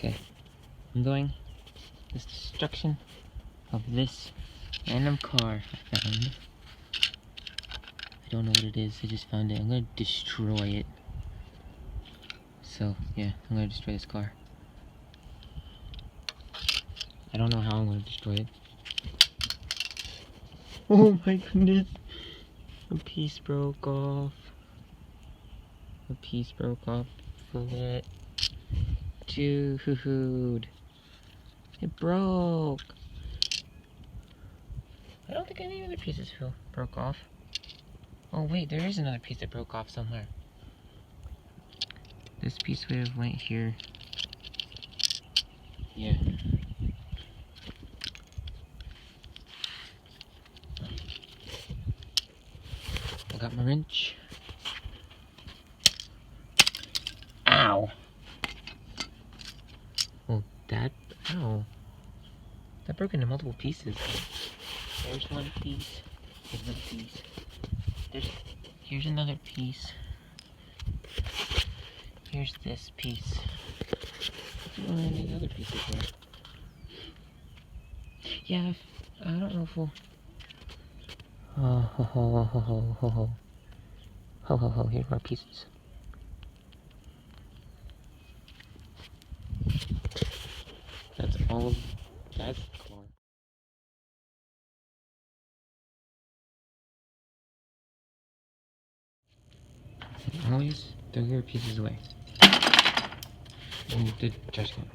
Okay, I'm going this destruction of this random car I found. I don't know what it is, I just found it. I'm gonna destroy it. So, yeah, I'm gonna destroy this car. I don't know how I'm gonna destroy it. Oh my goodness! A piece broke off. A piece broke off of it. Dude! It broke! I don't think any other pieces broke off. Oh wait, there is another piece that broke off somewhere. This piece would have went here. Yeah. I got my wrench. Ow! Well, ow. That broke into multiple pieces. There's one piece. Here's another piece. Here's another piece. Here's this piece. I don't know any other pieces there. Yeah, I don't know if we'll... Oh, ho, ho, ho, ho, ho, ho. Ho, ho, ho, here's more pieces. That's all of that car. Always throw your pieces away. And the trash can.